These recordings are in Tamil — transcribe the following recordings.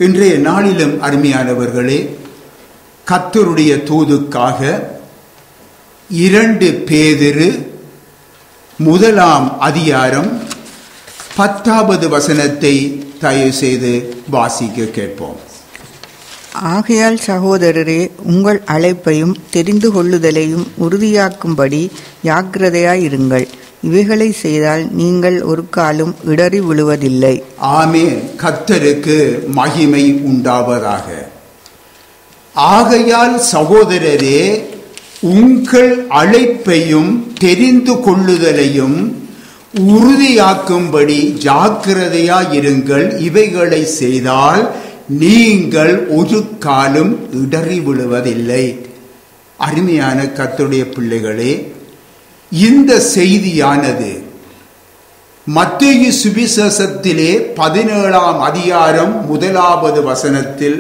இன்றைய நாளிலும் அருமையானவர்களே, கர்த்தருடைய தூதுக்காக 2 பேதுரு 1 அதிகாரம் 10வது வசனத்தை தயவு செய்து வாசிக்க கேட்போம். ஆகையால் சகோதரரே, உங்கள் அழைப்பையும் தெரிந்து கொள்ளுதலையும் உறுதியாக்கும்படி ஜாக்கிரதையாயிருங்கள். இவைகளை செய்தால் நீங்கள் ஒரு காலும் இடறி விழுவதில்லை. ஆமென். கர்த்தருக்கு மகிமை உண்டாவதாக. ஆகையால் சகோதரரே, உங்கள் அழைப்பையும் தெரிந்து கொள்ளுதலையும் உறுதியாக்கும்படி ஜாக்கிரதையாயிருங்கள். இவைகளை செய்தால் நீங்கள் ஒரு காலும் இடறி விழுவதில்லை. அருமையான கர்த்தருடைய பிள்ளைகளே, இந்த செய்தியானது மத்தேயு சுவிசேஷத்திலே 17 அதிகாரம் 1வது வசனத்தில்,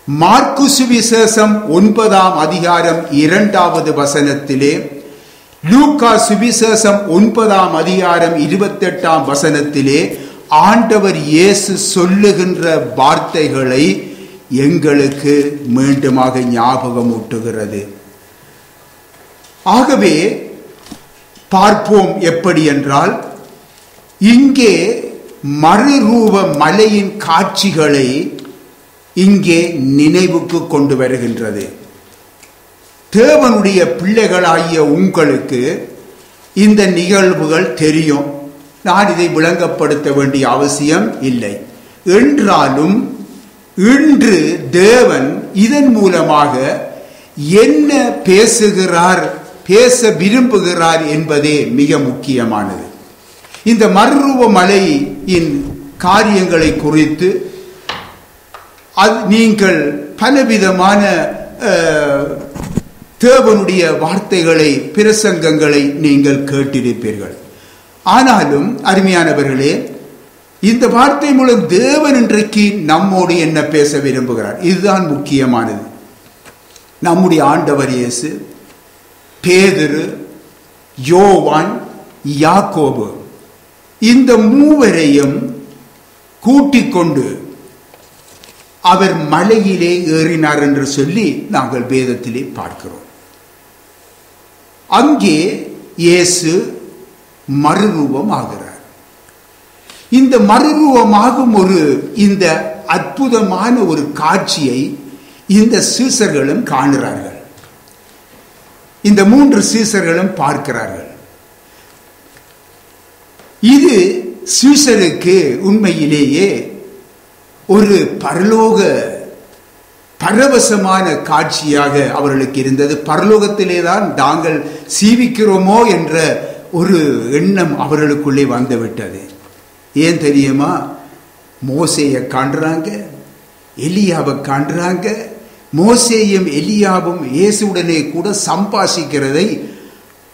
மார்க்கு சுவிசேஷம் 9 அதிகாரம் 2வது வசனத்திலே, லூக்கா சுவிசேஷம் 9 அதிகாரம் 28 வசனத்திலே ஆண்டவர் இயேசு சொல்லுகின்ற வார்த்தைகளை எங்களுக்கு மீண்டுமாக ஞாபகமூட்டுகிறது. ஆகவே பார்ப்போம். எப்படி என்றால், இங்கே மறுரூப மலையின் காட்சிகளை இங்கே நினைவுக்கு கொண்டு வருகின்றது. தேவனுடைய பிள்ளைகளாகிய உங்களுக்கு இந்த நிகழ்வுகள் தெரியும். நான் இதை விளங்கப்படுத்த வேண்டிய அவசியம் இல்லை. என்றாலும் இன்று தேவன் இதன் மூலமாக என்ன பேச விரும்புகிறார் என்பதே மிக முக்கியமானது. இந்த மறுரூப மலையின் காரியங்களை குறித்து நீங்கள் பலவிதமான தேவனுடைய வார்த்தைகளை, பிரசங்கங்களை நீங்கள் கேட்டிருப்பீர்கள். ஆனாலும் அருமையானவர்களே, இந்த வார்த்தை மூலம் தேவன் இன்றைக்கு நம்மோடு என்ன பேச விரும்புகிறார், இதுதான் முக்கியமானது. நம்முடைய ஆண்டவர் இயேசு, பேதுரு, யோவான், யாக்கோபு, இந்த மூவரையும் கூட்டிக் கொண்டு அவர் மலையிலே ஏறினார் என்று சொல்லி நாங்கள் வேதத்திலே பார்க்கிறோம். அங்கே இயேசு மறுரூபம் ஆகிறார். இந்த மறுரூபமாகும் இந்த அற்புதமான ஒரு காட்சியை இந்த சீசர்களும் காணுகிறார்கள். இந்த 3 சீசர்களும் பார்க்கிறார்கள். இது சீசருக்கு உண்மையிலேயே ஒரு பரலோக பரவசமான காட்சியாக அவர்களுக்கு இருந்தது. பரலோகத்திலே தான் நாங்கள் சீவிக்கிறோமோ என்ற ஒரு எண்ணம் அவர்களுக்குள்ளே வந்துவிட்டது. ஏன் தெரியுமா? மோசேயை காண்றாங்க, எலியாவை காண்றாங்க. மோசேயும் எலியாவும் இயேசுவுடனே கூட சம்பாஷிக்கிறதை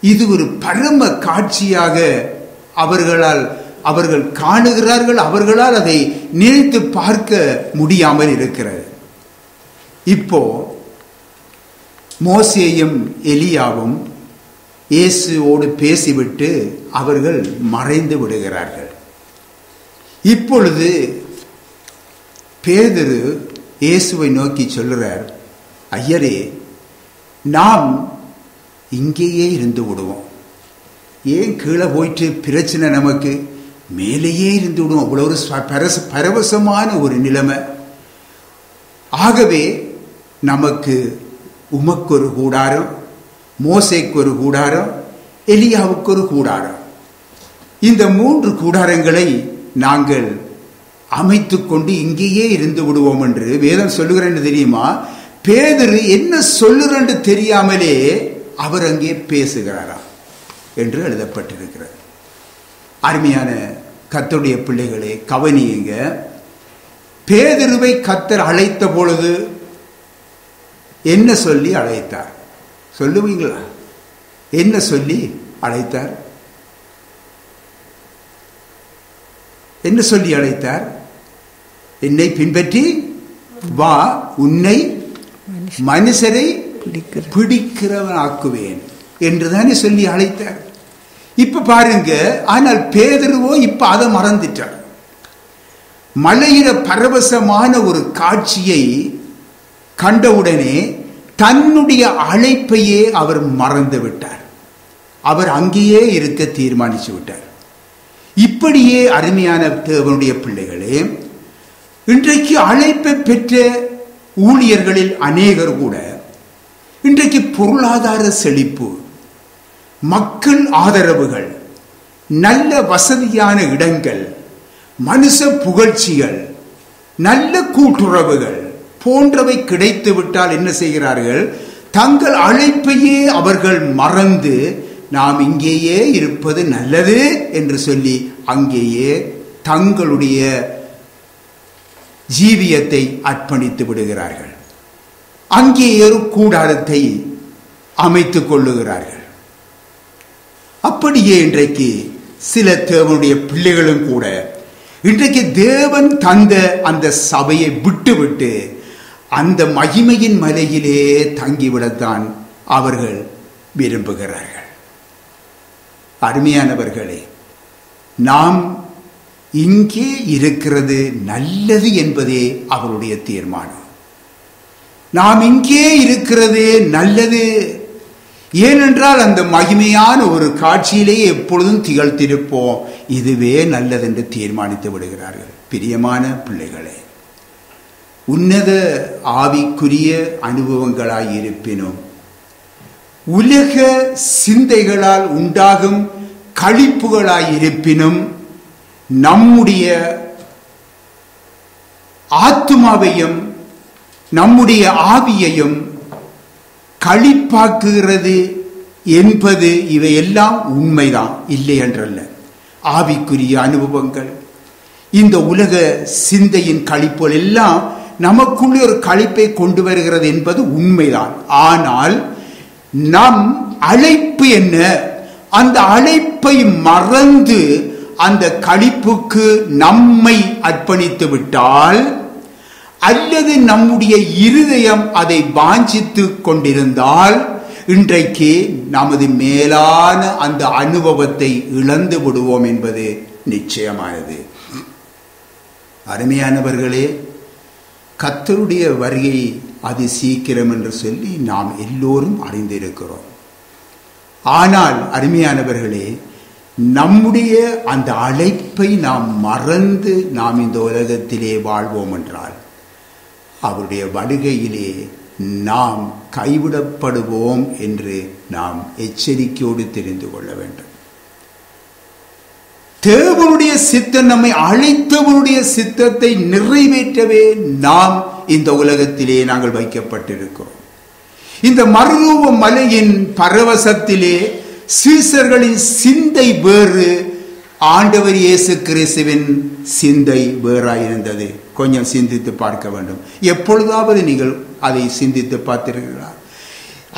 இது ஒரு பரம காட்சியாக அவர்கள் காணுகிறார்கள். அவர்களால் அதை நினைத்து பார்க்க முடியாமல் இருக்கிறது. இப்போ மோசேயும் எலியாவும் இயேசுவோடு பேசிவிட்டு அவர்கள் மறைந்து விடுகிறார்கள். இப்பொழுது பேதுரு இயேசுவை நோக்கி சொல்லுறார், ஐயரே, நாம் இங்கேயே இருந்து விடுவோம். ஏன் கீழே போயிட்டு பிரச்சனை? நமக்கு மேலேயே இருந்து விடுவோம். அவ்வளோ ஒரு பரவசமான ஒரு நிலைமை. ஆகவே நமக்கு உமக்கு ஒரு கூடாரம், மோசேக்கு ஒரு கூடாரம், எலியாவுக்கு ஒரு கூடாரம், இந்த 3 கூடாரங்களை நாங்கள் அமைத்து கொண்டு இங்கேயே இருந்து விடுவோம் என்று வேதம் சொல்லுகிறேன்னு தெரியுமா? பேதுரு என்ன சொல்லுறன்னு தெரியாமலே அவர் அங்கே பேசுகிறாராம் என்று எழுதப்பட்டிருக்கிறது. அருமையான கர்த்தருடைய பிள்ளைகளே, கவனியுங்க. பேதுருவை கர்த்தர் அழைத்த பொழுது என்ன சொல்லி அழைத்தார்? சொல்லுவீங்களா? என்ன சொல்லி அழைத்தார்? என்ன சொல்லி அழைத்தார்? என்னை பின்பற்றி வா, உன்னை மனுஷரை பிடிக்கிறவன் ஆக்குவேன் என்றுதானே சொல்லி அழைத்தார். இப்ப பாருங்க, ஆனால் பேதுருவோ இப்ப அதை மறந்துட்டார். மலையில பரவசமான ஒரு காட்சியை கண்டவுடனே தன்னுடைய அழைப்பையே அவர் மறந்து விட்டார். அவர் அங்கேயே இருக்க தீர்மானித்து விட்டார். இப்படியே அருமையான தேவனுடைய பிள்ளைகளே, இன்றைக்கு அழைப்பை பெற்ற ஊழியர்களில் அநேகர் கூட இன்றைக்கு பொருளாதார செழிப்பு, மக்கள் ஆதரவுகள், நல்ல வசதியான இடங்கள், மனுஷ புகழ்ச்சிகள், நல்ல கூட்டுறவுகள் போன்றவை கிடைத்து விட்டால் என்ன செய்கிறார்கள்? தங்கள் அழைப்பையே அவர்கள் மறந்து நாம் இங்கேயே இருப்பது நல்லது என்று சொல்லி அங்கேயே தங்களுடைய ஜீவியத்தை அர்ப்பணித்து விடுகிறார்கள். அங்கேயே ஒரு கூடாரத்தை அமைத்துக் கொள்ளுகிறார்கள். அப்படியே இன்றைக்கு சில தேவனுடைய பிள்ளைகளும் கூட இன்றைக்கு தேவன் தந்த அந்த சபையை விட்டுவிட்டு அந்த மகிமையின் மலையிலே தங்கிவிடத்தான் அவர்கள் விரும்புகிறார்கள். அருமையானவர்களே, நாம் இங்கே இருக்கிறது நல்லது என்பதே அவருடைய தீர்மானம். நாம் இங்கே இருக்கிறது நல்லது. ஏனென்றால் அந்த மகிமையான ஒரு காட்சியிலேயே எப்பொழுதும் திகழ்த்திருப்போம், இதுவே நல்லது என்று தீர்மானித்து விடுகிறார்கள். பிரியமான பிள்ளைகளே, உன்னத ஆவிக்குரிய அனுபவங்களாய் இருப்பினும் உலக சிந்தைகளால் உண்டாகும் களிப்புகளாய் இருப்பினும் நம்முடைய ஆத்துமாவையும் நம்முடைய ஆவியையும் களிப்பாக்குகிறது என்பது இவையெல்லாம் உண்மைதான், இல்லை என்றல்ல. ஆவிக்குரிய அனுபவங்கள், இந்த உலக சிந்தையின் களிப்புகள் எல்லாம் நமக்குள்ளே ஒரு களிப்பை கொண்டு வருகிறது என்பது உண்மைதான். ஆனால் நம் அழைப்பு என்ன? அந்த அழைப்பை மறந்து அந்த களிப்புக்கு நம்மை அர்ப்பணித்து விட்டால், அல்லது நம்முடைய இருதயம் அதை வாஞ்சித்து கொண்டிருந்தால், இன்றைக்கு நமது மேலான அந்த அனுபவத்தை இழந்து விடுவோம் என்பது நிச்சயமானது. அருமையானவர்களே, கர்த்தருடைய வருகை அது சீக்கிரம் என்று சொல்லி நாம் எல்லோரும் அறிந்திருக்கிறோம். ஆனால் அருமையானவர்களே, நம்முடைய அந்த அழைப்பை நாம் மறந்து நாம் இந்த உலகத்திலே வாழ்வோம் என்றால் அவருடைய வருகையிலே நாம் கைவிடப்படுவோம் என்று நாம் எச்சரிக்கையோடு தெரிந்து கொள்ள வேண்டும். தேவனுடைய சித்தம், நம்மை அழைத்தவருடைய சித்தத்தை நிறைவேற்றவே நாம் இந்த உலகத்திலே நாங்கள் வைக்கப்பட்டிருக்கிறோம். இந்த மறுரூப மலையின் பரவசத்திலே சீசர்களின் சிந்தை வேறு, ஆண்டவர் இயேசு கிறிஸ்துவின் சிந்தை வேறாயிருந்தது. கொஞ்சம் சிந்தித்து பார்க்க வேண்டும். எப்பொழுதாவது நீங்கள் அதை சிந்தித்து பார்த்திருக்கிறீர்களா?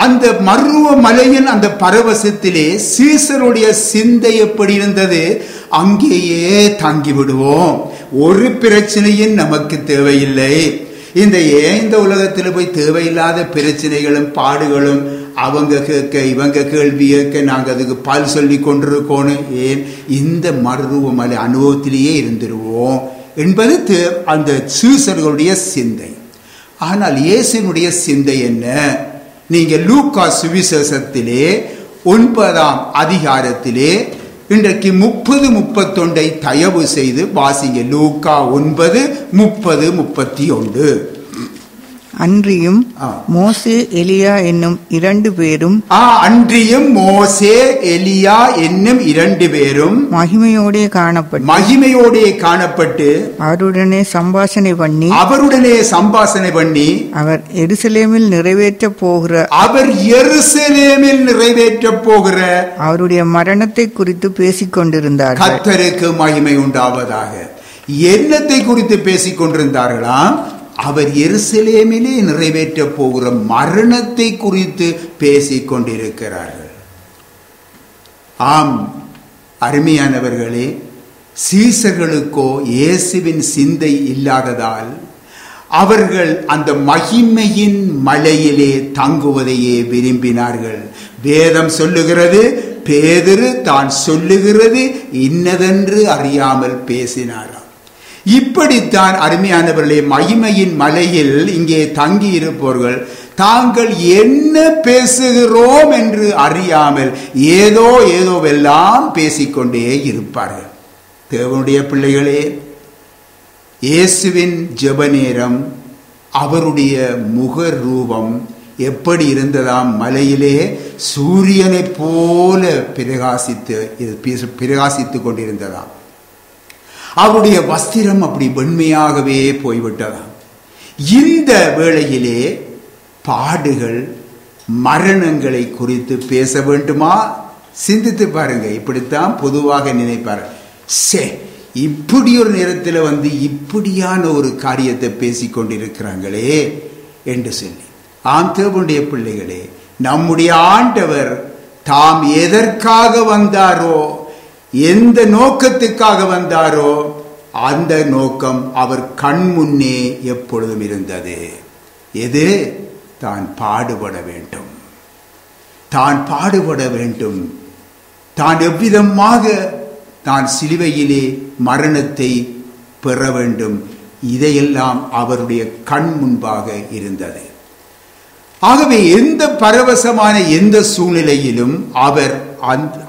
அந்த மறுரூப மலையின் அந்த பரவசத்திலே சீசருடைய சிந்தை எப்படி இருந்தது? அங்கேயே தங்கிவிடுவோம், ஒரு பிரச்சனையும் நமக்கு தேவையில்லை. இந்த உலகத்தில் போய் தேவையில்லாத பிரச்சனைகளும் பாடுகளும் அவங்க கேட்க இவங்க கேள்வி கேட்க நாங்கள் அதுக்கு பால் சொல்லி கொண்டிருக்கோன்னு, ஏன் இந்த மறுரூப மலை அனுபவத்திலேயே இருந்துருவோம் என்பது அந்த சீசர்களுடைய சிந்தை. ஆனால் இயேசுனுடைய சிந்தை என்ன? நீங்க லூக்கா சுவிசேஷத்திலே 9ஆம் அதிகாரத்திலே இன்றைக்கு 30-31 தயவு செய்து வாசிங்க. லூக்கா 9:30-31. அன்றியும் மோசே எலியா என்னும் 2 பேரும் அன்றியும் மோசே எலியா என்னும் 2 பேரும் மகிமையோடே காணப்பட்டு அவருடனே சம்பாஷணை பண்ணி அவர் எருசலேமில் நிறைவேற்ற போகிற அவருடைய மரணத்தை குறித்து பேசிக் கொண்டிருந்தார்கள். கர்த்தருக்கு மகிமை உண்டாவதாக. என்னத்தை குறித்து பேசிக் கொண்டிருந்தார்களாம்? அவர் எருசலேமிலே நிறைவேற்ற போகிற மரணத்தை குறித்து பேசிக் கொண்டிருக்கிறார்கள். ஆம் அருமையானவர்களே, சீசர்களுக்கோ இயேசுவின் சிந்தை இல்லாததால் அவர்கள் அந்த மகிமையின் மலையிலே தங்குவதையே விரும்பினார்கள். வேதம் சொல்லுகிறது, பேதுரு தான் சொல்லுகிறது இன்னதென்று அறியாமல் பேசினாராம். இப்படித்தான் அருமையானவர்களே, மகிமையின் மலையில் இங்கே தங்கி இருப்பவர்கள் தாங்கள் என்ன பேசுகிறோம் என்று அறியாமல் ஏதோவெல்லாம் பேசிக்கொண்டே இருப்பார்கள். தேவனுடைய பிள்ளைகளே, இயேசுவின் ஜெப நேரம், அவருடைய முக ரூபம் எப்படி இருந்ததாம்? மலையிலே சூரியனை போல பிரகாசித்து கொண்டிருந்ததாம். அவருடைய வஸ்திரம் அப்படி வெண்மையாகவே போய்விட்டதாம். இந்த வேளையிலே பாடுகள், மரணங்களை குறித்து பேச வேண்டுமா? சிந்தித்து பாருங்க. இப்படித்தான் பொதுவாக நினைப்பார்கள். இப்படி ஒரு நேரத்தில் இப்படியான ஒரு காரியத்தை பேசிக்கொண்டிருக்கிறாங்களே என்று சொல்லி. ஆம் தேவனுடைய பிள்ளைகளே, நம்முடைய ஆண்டவர் தாம் எதற்காக வந்தாரோ, எந்த நோக்கத்துக்காக வந்தாரோ, அந்த நோக்கம் அவர் கண் முன்னே எப்பொழுதும் இருந்தது. எது? தான் பாடுபட வேண்டும், தான் பாடுபட வேண்டும், தான் எவ்விதமாக தான் சிலுவையிலே மரணத்தை பெற வேண்டும், இதையெல்லாம் அவருடைய கண் முன்பாக இருந்தது. ஆகவே எந்த பரவசமான எந்த சூழ்நிலையிலும் அவர்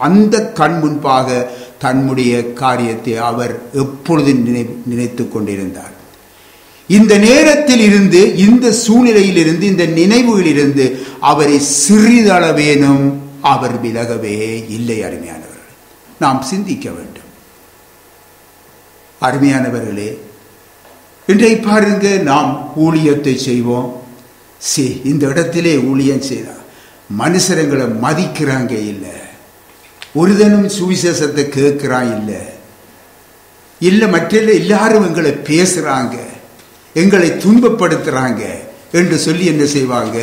அந்த கண் முன்பாக தன்னுடைய காரியத்தை அவர் எப்பொழுதும் நினைத்து கொண்டிருந்தார். இந்த நேரத்தில் இருந்து, இந்த சூழ்நிலையில் இருந்து, இந்த நினைவுகளில் இருந்து அவரை சிறிதளவேனும் அவர் விலகவே இல்லை. அருமையானவர்கள், நாம் சிந்திக்க வேண்டும். அருமையானவர்களே, இன்றைக்கு பாருங்க, நாம் ஊழியத்தை செய்வோம். இந்த இடத்திலே ஊழியம் செய்தா மனுஷரங்களை மதிக்கிறாங்க இல்லை, ஒருதனும் சுவிசேஷத்தை கேட்கிறான் இல்லை, மற்ற எல்லாரும் எங்களை பேசுறாங்க, எங்களை துன்பப்படுத்துறாங்க என்று சொல்லி என்ன செய்வாங்க?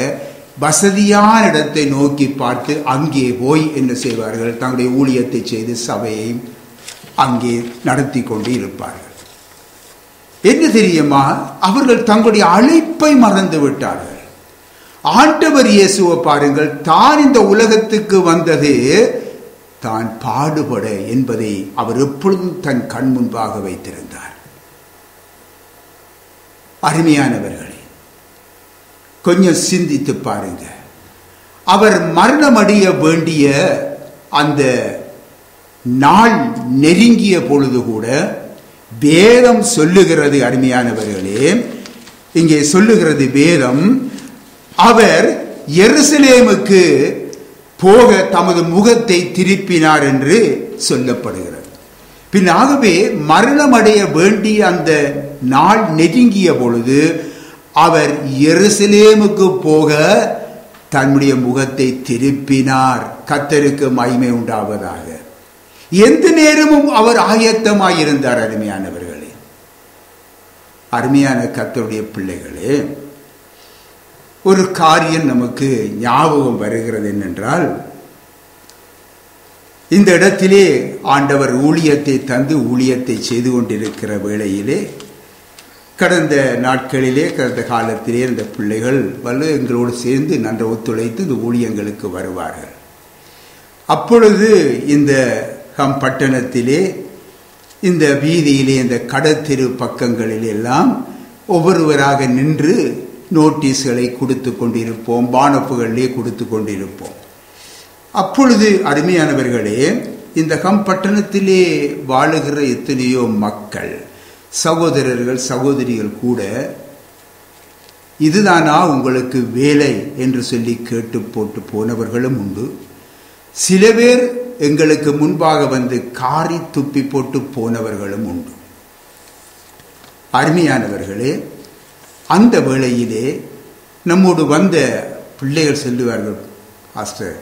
வசதியான இடத்தை நோக்கி பார்த்து அங்கே போய் என்ன செய்வார்கள்? தங்களுடைய ஊழியத்தை செய்து சபையை அங்கே நடத்தி கொண்டு இருப்பார்கள். என்ன தெரியுமா? அவர்கள் தங்களுடைய அழைப்பை மறந்து விட்டார்கள். ஆண்டவர் இயேசுவை பாருங்கள், தான் இந்த உலகத்துக்கு வந்தது தான் பாடுபட என்பதை அவர் எப்பொழுதும் தன் கண் முன்பாக வைத்திருந்தார். அருமையானவர்களே, கொஞ்சம் சிந்தித்து பாருங்க. அவர் மரணமடைய வேண்டிய அந்த நாள் நெருங்கிய பொழுது கூட வேதம் சொல்லுகிறது, அருமையானவர்களே, இங்கே சொல்லுகிறது வேதம், அவர் எருசலேமுக்கு போக தமது முகத்தை திருப்பினார் என்று சொல்லப்படுகிறது. பின்னாகவே மரணமடைய வேண்டிய அந்த நாள் நெருங்கிய பொழுது அவர் எருசலேமுக்கு போக தன்னுடைய முகத்தை திருப்பினார். கர்த்தருக்கு மகிமை உண்டாவதாக. எந்த நேரமும் அவர் ஆயத்தமாயிருந்தார். அருமையானவர்களே, அருமையான கர்த்தருடைய பிள்ளைகளே, ஒரு காரியம் நமக்கு ஞாபகம் வருகிறது. என்னென்றால், இந்த இடத்திலே ஆண்டவர் ஊழியத்தை தந்து ஊழியத்தை செய்து கொண்டிருக்கிற வேளையிலே, கடந்த நாட்களிலே, கடந்த காலத்திலே இந்த பிள்ளைகள் எங்களோடு சேர்ந்து நன்றாக ஒத்துழைத்து இந்த ஊழியங்களுக்கு வருவார்கள். அப்பொழுது இந்த பட்டணத்திலே, இந்த வீதியிலே, இந்த கடத்தெரு பக்கங்களில் எல்லாம் ஒவ்வொருவராக நின்று நோட்டீஸ்களை கொடுத்து கொண்டிருப்போம், பானப்புகளிலே கொடுத்து கொண்டிருப்போம். அப்பொழுது அருமையானவர்களே, இந்த பட்டணத்திலே வாழுகிற எத்தனையோ மக்கள், சகோதரர்கள் சகோதரிகள் கூட, இதுதானா உங்களுக்கு வேலை என்று சொல்லி கேட்டு போட்டு போனவர்களும் உண்டு. சில பேர் எங்களுக்கு முன்பாக வந்து காரி துப்பி போட்டு போனவர்களும் உண்டு. அருமையானவர்களே, அந்த வேளையிலே நம்மோடு வந்த பிள்ளைகள் சொல்லுவார்கள், பாஸ்டர்,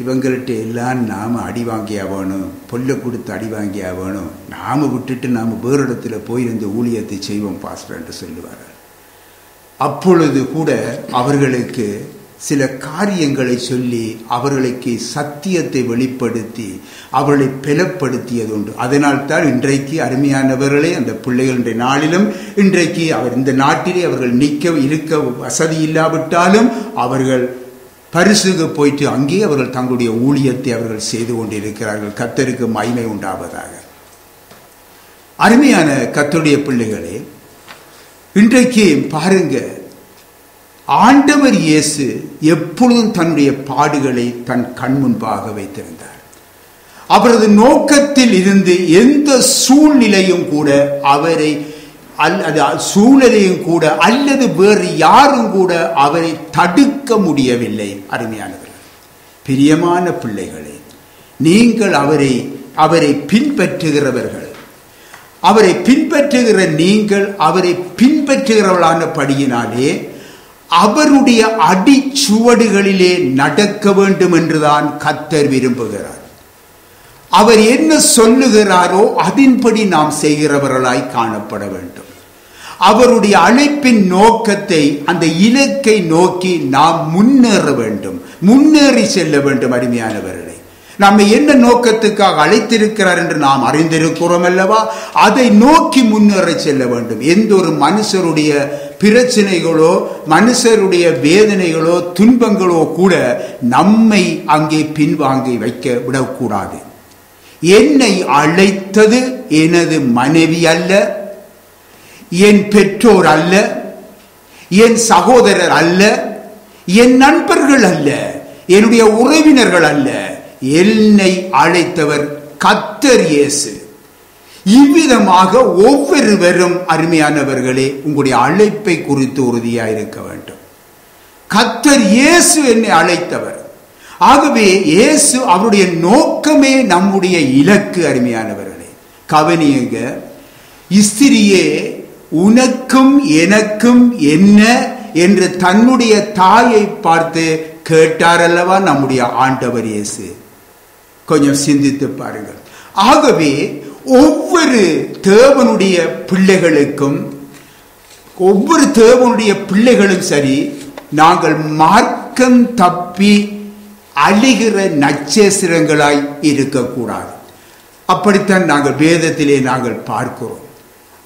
இவங்கள்ட்ட எல்லாம் நாம் அடி வாங்கியா வேணும், பொல்லை கொடுத்து அடி வாங்கியா வேணும், நாம் விட்டுட்டு நாம் வேறு இடத்துல போயிருந்து ஊழியத்தை செய்வோம் பாஸ்டர் என்று சொல்லுவார்கள். அப்பொழுது கூட அவர்களுக்கு சில காரியங்களை சொல்லி அவர்களுக்கு சத்தியத்தை வெளிப்படுத்தி அவர்களை பலப்படுத்தியது உண்டு. அதனால்தான் இன்றைக்கு அருமையானவர்களே, அந்த பிள்ளைகளுடைய நாளிலும் இன்றைக்கு இந்த நாட்டிலே அவர்கள் இருக்க வசதி இல்லாவிட்டாலும் அவர்கள் பரிசுக்கு போயிட்டு அங்கே அவர்கள் தங்களுடைய ஊழியத்தை அவர்கள் செய்து கொண்டிருக்கிறார்கள். கர்த்தருக்கு மகிமை உண்டாவதாக. அருமையான கர்த்தருடைய பிள்ளைகளே, இன்றைக்கு பாருங்க, ஆண்டவர் இயேசு எப்பொழுதும் தன்னுடைய பாடுகளை தன் கண் முன்பாக வைத்திருந்தார். அவரது நோக்கத்தில் இருந்து எந்த சூழ்நிலையும் கூட அவரை சூழ்நிலையும் கூட அல்லது வேறு யாரும் கூட அவரை தடுக்க முடியவில்லை. அருமையானவர்கள், பிரியமான பிள்ளைகளே, நீங்கள் அவரை பின்பற்றுகிறவர்கள், அவரை பின்பற்றுகிற நீங்கள் அவரை பின்பற்றுகிறவர்களான படியினாலே அவருடைய அடிச்சுவடுகளிலே நடக்க வேண்டும் என்றுதான் கர்த்தர் விரும்புகிறார். அவர் என்ன சொல்லுகிறாரோ அதன்படி நாம் செய்கிறவர்களாய் காணப்பட வேண்டும். அவருடைய அழைப்பின் நோக்கத்தை, அந்த இலக்கை நோக்கி நாம் முன்னேற வேண்டும், முன்னேறி செல்ல வேண்டும். அருமையானவர்களே, நம்மை என்ன நோக்கத்துக்காக அழைத்திருக்கிறார் என்று நாம் அறிந்திருக்கிறோம் அல்லவா? அதை நோக்கி முன்னேற செல்ல வேண்டும். எந்த ஒரு மனுஷருடைய பிரச்சனைகளோ மனுஷருடைய வேதனைகளோ துன்பங்களோ கூட நம்மை அங்கே பின்வாங்கி வைக்க விடக்கூடாது. என்னை அழைத்தது எனது மனைவி அல்ல, என் பெற்றோர் அல்ல, என் சகோதரர் அல்ல, என் நண்பர்கள் அல்ல, என்னுடைய உறவினர்கள் அல்ல. என்னை அழைத்தவர் கர்த்தர் இயேசு. இவ்விதமாக ஒவ்வொருவரும் அருமையானவர்களே உங்களுடைய அழைப்பை குறித்து உறுதியாக இருக்க வேண்டும். கர்த்தர் இயேசு என்னை அழைத்தவர். ஆகவே இயேசு அவருடைய நோக்கமே நம்முடைய இலக்கு. அருமையானவர்களே கவனியுங்க, ஸ்திரியே உனக்கும் எனக்கும் என்ன என்று தன்னுடைய தாயை பார்த்து கேட்டார் அல்லவா நம்முடைய ஆண்டவர் இயேசு. கொஞ்சம் சிந்தித்து பாருங்கள். ஆகவே ஒவ்வொரு தேவனுடைய பிள்ளைகளுக்கும், ஒவ்வொரு தேவனுடைய பிள்ளைகளும் சரி, நாங்கள் மார்க்கம் தப்பி அழிகிற நட்சத்திரங்களாய் இருக்கக்கூடாது. அப்படித்தான் நாங்கள் வேதத்திலே நாங்கள் பார்க்கிறோம்.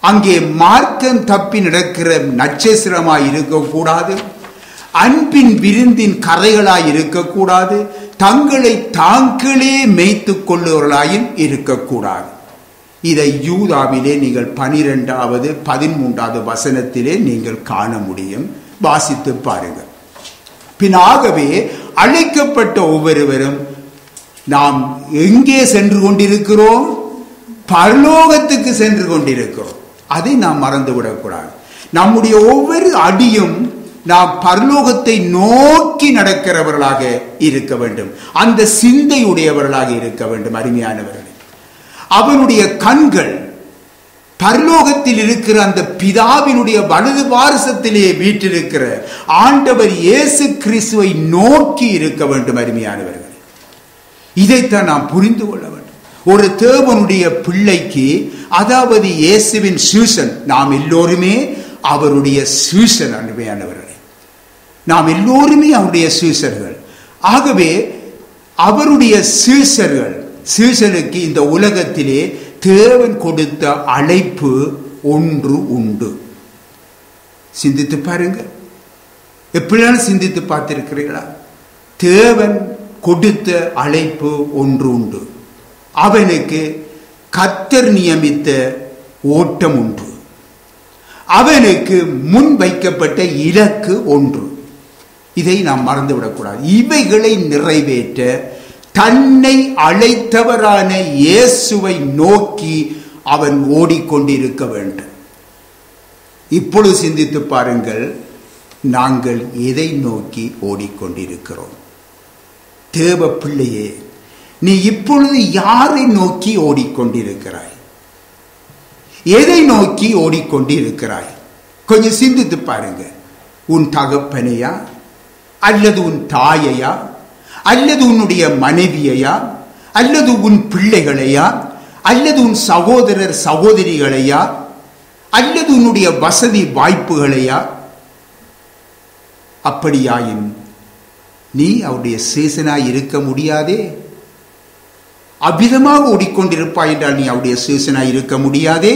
அங்கே மார்க்கம் தப்பி நடக்கிற நட்சத்திரமாய் இருக்கக்கூடாது, அன்பின் விருந்தின் கரைகளாய் இருக்கக்கூடாது, தங்களை தாங்களே மேய்த்து கொள்ளுவர்களாயும் இருக்கக்கூடாது. இதை யூதாவிலே நீங்கள் 12வது 13வது வசனத்திலே நீங்கள் காண முடியும். வாசித்து பாருங்கள். பின்னாகவே அழைக்கப்பட்ட ஒவ்வொருவரும் நாம் எங்கே சென்று கொண்டிருக்கிறோம்? பரலோகத்துக்கு சென்று கொண்டிருக்கிறோம். அதை நாம் மறந்துவிடக்கூடாது. நம்முடைய ஒவ்வொரு அடியும் நாம் பரலோகத்தை நோக்கி நடக்கிறவர்களாக இருக்க வேண்டும். அந்த சிந்தையுடையவர்களாக இருக்க வேண்டும். அருமையானவர்களே, அவனுடைய கண்கள் பரலோகத்தில் இருக்கிற அந்த பிதாவினுடைய வலது பாரசத்திலே வீற்றிருக்கிற ஆண்டவர் இயேசு கிறிஸ்துவை நோக்கி இருக்க வேண்டும். அருமையானவர்களே, இதைத்தான் நாம் புரிந்து கொள்ள வேண்டும். ஒரு தேவனுடைய பிள்ளைக்கு, அதாவது இயேசுவின் சீஷன், நாம் எல்லோருமே அவருடைய சீஷன். அருமையானவர்களே, நாம் எல்லோருமே அவருடைய சீஷர்கள். ஆகவே அவருடைய சீஷனுக்கு இந்த உலகத்திலே தேவன் கொடுத்த அழைப்பு ஒன்று உண்டு. சிந்தித்து பாருங்க. எப்படியான சிந்தித்து பார்த்திருக்கிறீர்களா? தேவன் கொடுத்த அழைப்பு ஒன்று உண்டு. அவனுக்கு கர்த்தர் நியமித்த ஓட்டம் ஒன்று, அவனுக்கு முன் வைக்கப்பட்ட இலக்கு ஒன்று. இதை நாம் மறந்துவிடக்கூடாது. இவைகளை நிறைவேற்ற தன்னை அழைத்தவரான இயேசுவை நோக்கி அவன் ஓடிக்கொண்டிருக்க வேண்டும். இப்பொழுது சிந்தித்து பாருங்கள், நாங்கள் எதை நோக்கி ஓடிக்கொண்டிருக்கிறோம்? தேவ பிள்ளையே, நீ இப்பொழுது யாரை நோக்கி ஓடிக்கொண்டிருக்கிறாய்? எதை நோக்கி ஓடிக்கொண்டிருக்கிறாய்? கொஞ்சம் சிந்தித்து பாருங்க. உன் தகப்பனையா, அல்லது உன் தாயையா, அல்லது உன்னுடைய மனைவியையா, அல்லது உன் பிள்ளைகளையா, அல்லது உன் சகோதரர் சகோதரிகளையா, அல்லது உன்னுடைய வசதி வாய்ப்புகளையா? அப்படியாயின் நீ அவருடைய சீசனாய் இருக்க முடியாதே. அவ்விதமாக ஓடிக்கொண்டிருப்பாய் என்றால் நீ அவருடைய சீசனாய் இருக்க முடியாதே.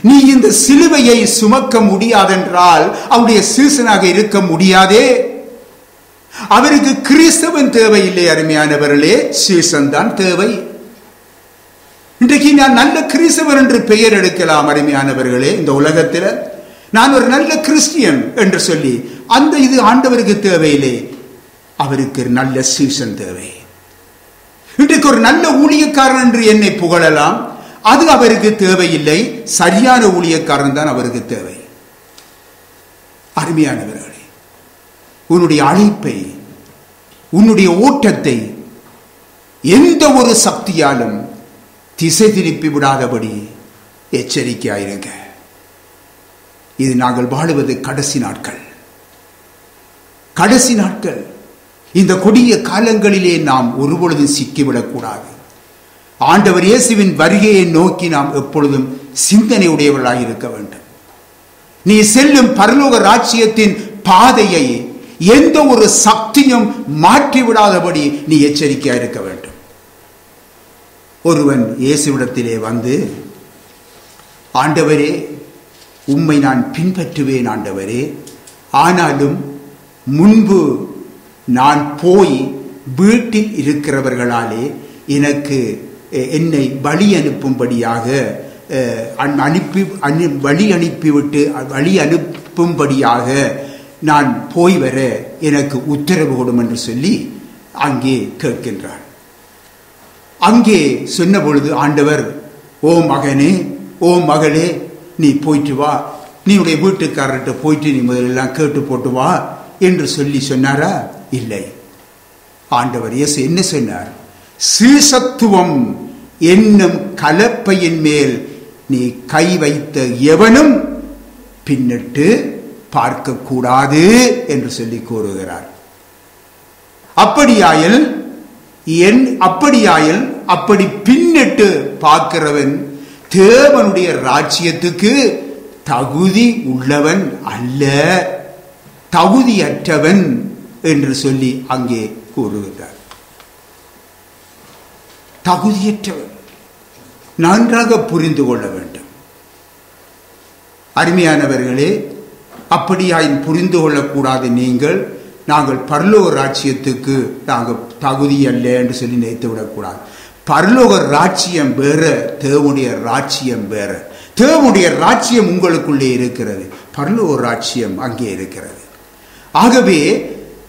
நீ இந்த சிலுவையை சுமக்க முடியாதென்றால் அவருடைய சீசனாக இருக்க முடியாதே. அவருக்கு கிறிஸ்தவன் தேவையில்லை. அருமையானவர்களே, சீசன் தான் தேவை. இன்றைக்கு நான் நல்ல கிறிஸ்தவர் என்று பெயர் எடுக்கலாம் அருமையானவர்களே. இந்த உலகத்தில் நான் ஒரு நல்ல கிறிஸ்டியன் என்று சொல்லி அந்த இது ஆண்டவருக்கு தேவையில்லை. அவருக்கு நல்ல சீசன் தேவை. இன்றைக்கு ஒரு நல்ல ஊழியக்காரன் என்று என்னை புகழலாம், அது அவருக்கு தேவையில்லை. சரியான ஊழியக்காரன் தான் அவருக்கு தேவை. அருமையானவர்களே, உன்னுடைய அழைப்பை, உன்னுடைய ஓட்டத்தை எந்த ஒரு சக்தியாலும் திசை திருப்பி விடாதபடி எச்சரிக்கையாயிருங்க. இது நாங்கள் வாழுவது கடைசி நாட்கள். கடைசி நாட்கள். இந்த கொடிய காலங்களிலே நாம் ஒருபொழுதும் சிக்கிவிடக்கூடாது. ஆண்டவர் இயேசுவின் வருகையை நோக்கி நாம் எப்பொழுதும் சிந்தனை உடையவர்களாக இருக்க வேண்டும். நீ செல்லும் பரலோக ராஜ்யத்தின் பாதையை எந்த ஒரு சக்தியும் மாற்றிவிடாதபடி நீ எச்சரிக்கையாக இருக்க வேண்டும். ஒருவன் இயேசுவிடத்திலே வந்து, ஆண்டவரே, உம்மை நான் பின்பற்றுவேன் ஆண்டவரே, ஆனாலும் முன்பு நான் போய் வீட்டில் இருக்கிறவர்களாலே எனக்கு என்னை வழி அனுப்பும்படியாக வழி அனுப்பும்படியாக நான் போய் வர எனக்கு உத்தரவு கொடும் என்று சொல்லி அங்கே கேட்கின்றார். அங்கே சொன்ன பொழுது ஆண்டவர், ஓ மகனே, ஓ மகளே, நீ போயிட்டு வா, நீ உடைய வீட்டுக்காரர்கிட்ட போயிட்டு நீ முதலெல்லாம் கேட்டு போட்டு வா என்று சொல்லி சொன்னாரா? இல்லை. ஆண்டவர் இயேசு என்ன சொன்னார்? சீசத்துவம் என்னும் கலப்பையின் மேல் நீ கை வைத்த எவனும் பின்னிட்டு பார்க்க கூடாது என்று சொல்லி கூறுகிறார். அப்படியாயில் அப்படி பின்னிட்டு பார்க்கிறவன் தேவனுடைய ராஜ்யத்துக்கு தகுதி உள்ளவன் அல்ல, தகுதியற்றவன் என்று சொல்லி அங்கே கூறுகிறார். தகுதியற்றவன். நன்றாக புரிந்து கொள்ள வேண்டும் அருமையானவர்களே. அப்படியாயின் புரிந்து கொள்ளக்கூடாது நீங்கள், நாங்கள் பரலோக ராஜ்யத்துக்கு நாங்கள் தகுதி அல்ல என்று சொல்லி நினைத்து விடக்கூடாது. பரலோக ராஜ்யம் வேற, தேவனுடைய ராஜ்யம் வேற. தேவனுடைய ராஜ்யம் உங்களுக்குள்ளே இருக்கிறது, பரலோக ராஜ்யம் அங்கே இருக்கிறது. ஆகவே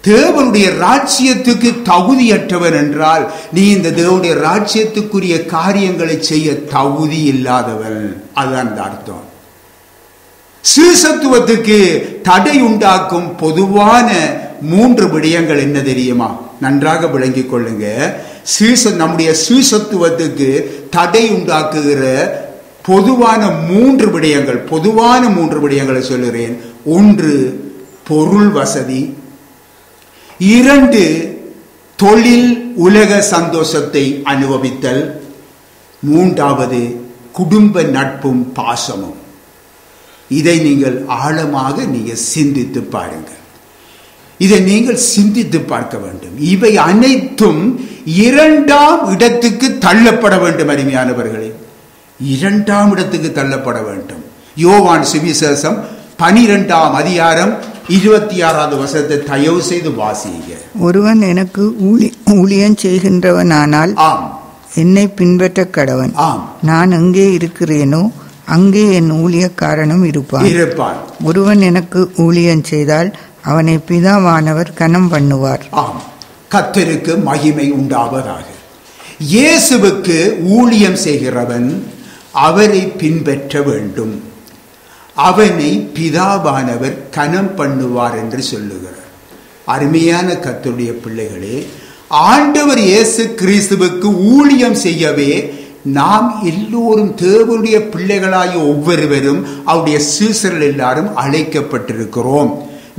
தேவனுடைய ராஜ்யத்துக்கு தகுதியற்றவன் என்றால் நீ இந்த தேவனுடைய ராஜ்யத்துக்குரிய காரியங்களை செய்ய தகுதி இல்லாதவன், அதுதான் அந்த அர்த்தம். சீசத்துவத்துக்கு தடை உண்டாக்கும் பொதுவான 3 விடயங்கள் என்ன தெரியுமா? நன்றாக விளங்கிக் கொள்ளுங்க. நம்முடைய சீசத்துவத்துக்கு தடை உண்டாக்குகிற பொதுவான 3 விடயங்களை சொல்லுகிறேன். 1, பொருள் வசதி. 2, தொழில் உலக சந்தோஷத்தை அனுபவித்தல். 3வது, குடும்ப நட்பும் பாசமும். இதை நீங்கள் ஆழமாக சிந்தித்து பாருங்கள். இதை நீங்கள் சிந்தித்து பார்க்க வேண்டும். இவை அனைத்தும் 2ஆம் இடத்துக்கு தள்ளப்பட வேண்டும் அருமையானவர்களே. 2ஆம் இடத்துக்கு தள்ளப்பட வேண்டும். யோவான் சுவிசேஷம் 12ஆம் அதிகாரம் 26வது வசனத்தை தயவு செய்து வாசிங்க. ஒருவன் எனக்கு ஊழியம் செய்கின்றவனானால் என்னை பின்பற்ற கடவன். நான் எங்கே இருக்கிறேனோ அங்கே என் ஊழியக்காரனும் இருப்பான். ஒருவன் எனக்கு ஊழியம் செய்தால் அவனை பிதாவானவர் கனம் பண்ணுவார். கர்த்தருக்கு மகிமை உண்டாவதாக. இயேசுவுக்கு ஊழியம் செய்கிறவன் அவரை பின்பற்ற வேண்டும். அவனை பிதாவானவர் கனம் பண்ணுவார் என்று சொல்லுகிறார். அருமையான கர்த்தருடைய பிள்ளைகளே, ஆண்டவர் இயேசு கிறிஸ்துவுக்கு ஊழியம் செய்யவே நாம் எல்லோரும் தேவனுடைய பிள்ளைகளாகிய ஒவ்வொருவரும் அவருடைய சீசர்கள் எல்லாரும் அழைக்கப்பட்டிருக்கிறோம்.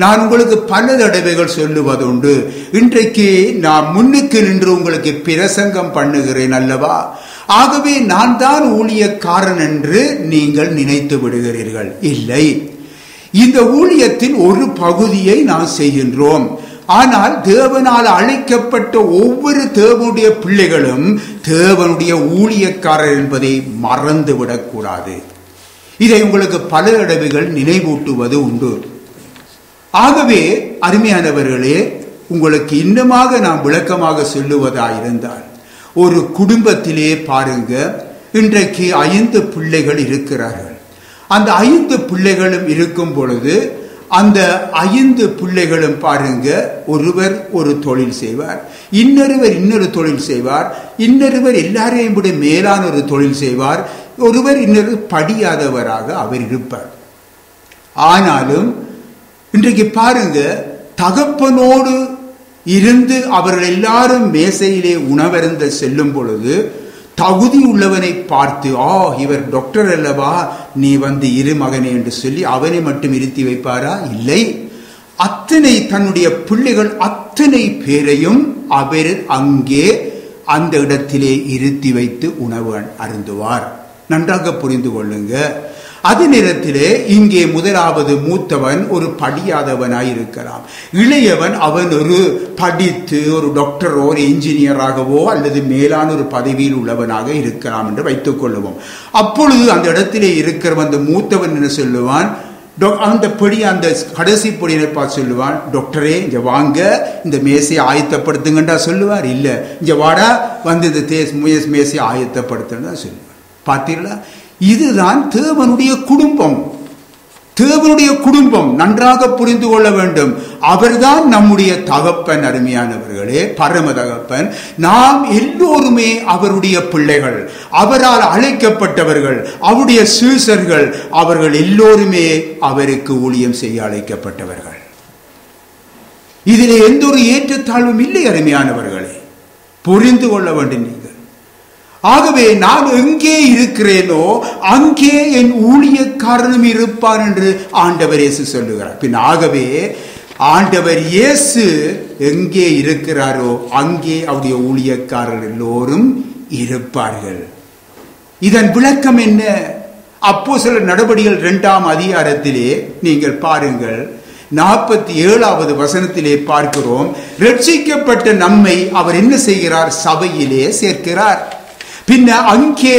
நான் உங்களுக்கு பல தடவைகள் சொல்லுவதுண்டு. இன்றைக்கு நான் முன்னுக்கு நின்று உங்களுக்கு பிரசங்கம் பண்ணுகிறேன் அல்லவா? ஆகவே நான் தான் ஊழியக்காரன் என்று நீங்கள் நினைத்து விடுகிறீர்கள். இல்லை, இந்த ஊழியத்தின் ஒரு பகுதியை நாம் செய்கின்றோம். ஆனால் தேவனால் அழைக்கப்பட்ட ஒவ்வொரு தேவனுடைய பிள்ளைகளும் தேவனுடைய ஊழியக்காரர் என்பதை மறந்துவிடக்கூடாது. இதை உங்களுக்கு பல தடவைகள் நினைவூட்டுவது உண்டு. ஆகவே அருமையானவர்களே, உங்களுக்கு இன்னமாக நாம் விளக்கமாக சொல்லுவதாயிருந்தால், ஒரு குடும்பத்திலே பாருங்க, இன்றைக்கு 5 பிள்ளைகள் இருக்கிறார்கள். அந்த 5 பிள்ளைகளும் இருக்கும் பொழுது அந்த 5 பிள்ளைகளும் பாருங்க, ஒருவர் ஒரு தொழில் செய்வார், இன்னொருவர் இன்னொரு தொழில் செய்வார், இன்னொருவர் எல்லாரையும் விட மேலான ஒரு தொழில் செய்வார், ஒருவர் இன்னொரு படியாதவராக அவர் இருப்பார். ஆனாலும் இன்றைக்கு பாருங்க, தகப்பனோடு இருந்து அவர்கள் எல்லாரும் மேசையிலே உணவருந்த செல்லும் பொழுது தகுதி உள்ளவனை பார்த்து, இவர் டாக்டர் அல்லவா, நீ வந்து இரு மகனே என்று சொல்லி அவனை மட்டும் இருத்தி வைப்பாரா? இல்லை. அத்தனை தன்னுடைய பிள்ளைகள் அத்தனை பேரையும் அவர் அங்கே அந்த இடத்திலே இருத்தி வைத்து உணவு அருந்துவார். நன்றாக புரிந்து கொள்ளுங்க. அதே நேரத்திலே இங்கே முதலாவது மூத்தவன் ஒரு படியாதவனாயிருக்கலாம், இளையவன் அவன் ஒரு படித்து ஒரு டாக்டரோ ஒரு இன்ஜினியராகவோ அல்லது மேலான ஒரு பதவியில் உள்ளவனாக இருக்கலாம் என்று வைத்துக் கொள்ளுவோம். அப்பொழுது அந்த இடத்திலே இருக்கிற அந்த மூத்தவன் என்ன சொல்லுவான்? அந்த கடைசி பொடியை பார்த்து சொல்லுவான், டாக்டரே இங்க வாங்க, இந்த மேசையை ஆயத்தப்படுத்துங்கண்டா சொல்லுவார்? இல்ல, இங்க வாடா, வந்து இந்த மேசையை ஆயத்தப்படுத்துன்னு சொல்லுவார். பார்த்தீங்களா? இதுதான் தேவனுடைய குடும்பம். தேவனுடைய குடும்பம் நன்றாக புரிந்து கொள்ள வேண்டும். அவர்தான் நம்முடைய தகப்பன். அருமையானவர்களே, பரம தகப்பன். நாம் எல்லோருமே அவருடைய பிள்ளைகள், அவரால் அழைக்கப்பட்டவர்கள், அவருடைய சீசர்கள். அவர்கள் எல்லோருமே அவருக்கு ஊழியம் செய்ய அழைக்கப்பட்டவர்கள். இதிலே எந்த ஒரு ஏற்றத்தாழ்வும் இல்லை. அருமையானவர்களே, புரிந்து கொள்ள வேண்டும் நீங்கள். ஆகவே நான் எங்கே இருக்கிறேனோ அங்கே என் ஊழியக்காரனும் இருப்பான் என்று ஆண்டவர் இயேசு சொல்லுகிறார். பின் ஆகவே ஆண்டவர் இயேசு எங்கே இருக்கிறாரோ அங்கே அவருடைய ஊழியக்காரர் எல்லோரும் இருப்பார்கள். இதன் விளக்கம் என்ன? அப்போஸ்தலர் நடபடிகள் 2ஆம் அதிகாரத்திலே நீங்கள் பாருங்கள், 47வது வசனத்திலே பார்க்கிறோம். ரட்சிக்கப்பட்ட நம்மை அவர் என்ன செய்கிறார்? சபையிலே சேர்க்கிறார். பின்ன அங்கே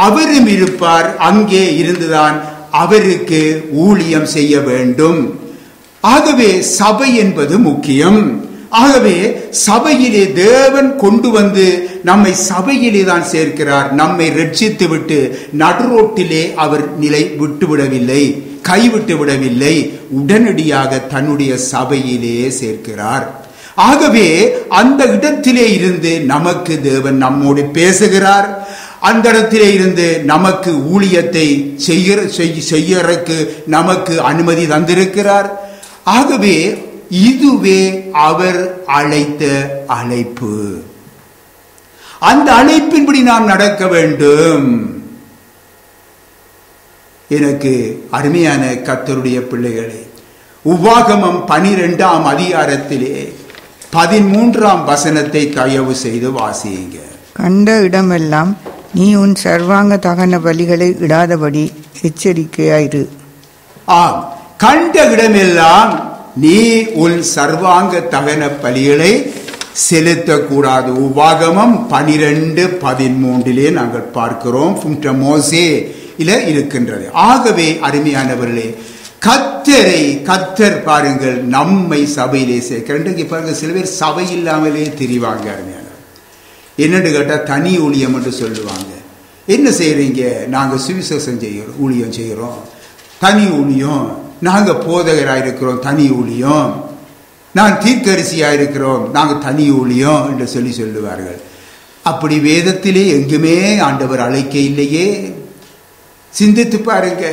அவரும் இருப்பார். அங்கே இருந்துதான் அவருக்கு ஊழியம் செய்ய வேண்டும். ஆகவே சபை என்பது முக்கியம். ஆகவே சபையிலே தேவன் கொண்டு வந்து நம்மை சபையிலே தான் சேர்க்கிறார். நம்மை ரட்சித்து விட்டு நடுரோட்டிலே அவர் நிலை விட்டுவிடவில்லை, கைவிட்டு விடவில்லை. உடனடியாக தன்னுடைய சபையிலே சேர்க்கிறார். ஆகவே அந்த இடத்திலே இருந்து நமக்கு தேவன் நம்மோடு பேசுகிறார். அந்த இடத்திலே இருந்து நமக்கு ஊழியத்தை செய்யறதுக்கு நமக்கு அனுமதி தந்திருக்கிறார். ஆகவே இதுவே அவர் அழைத்த அழைப்பு. அந்த அழைப்பின்படி நாம் நடக்க வேண்டும். எனக்கு அருமையான கர்த்தருடைய பிள்ளைகளே, உபாகமம் 12ஆம் அதிகாரத்திலே 13ஆம் வசனத்தை தயவு செய்து வாசியுங்க. கண்ட இடமெல்லாம் நீ உன் சர்வாங்க தகன பலிகளை இடாதபடி எச்சரிக்கையாயிரு. கண்ட இடமெல்லாம் நீ உன் சர்வாங்க தகன பலிகளை செலுத்தக்கூடாது. உபாகமம் 12:13 நாங்கள் பார்க்கிறோம். மோசே இருக்கின்றது. ஆகவே அருமையானவர்களே, கர்த்தர் பாருங்கள் நம்மை சபையிலே சேர்க்க. பாருங்க, சில பேர் சபை இல்லாமலே திரிவாங்க. என்னன்னு கேட்டா தனி ஊழியம் என்று சொல்லுவாங்க. என்ன செய்யறீங்க? நாங்க சுவிசேஷம் செய்கிறோம், ஊழியம் செய்கிறோம், தனி ஊழியம். நாங்க போதகராக இருக்கிறோம், தனி ஊழியம். நான் தீர்க்கரிசியா இருக்கிறோம், நாங்க தனி ஊழியம் என்று சொல்லுவார்கள். அப்படி வேதத்திலே எங்குமே ஆண்டவர் அழைக்க இல்லையே. சிந்தித்து பாருங்க,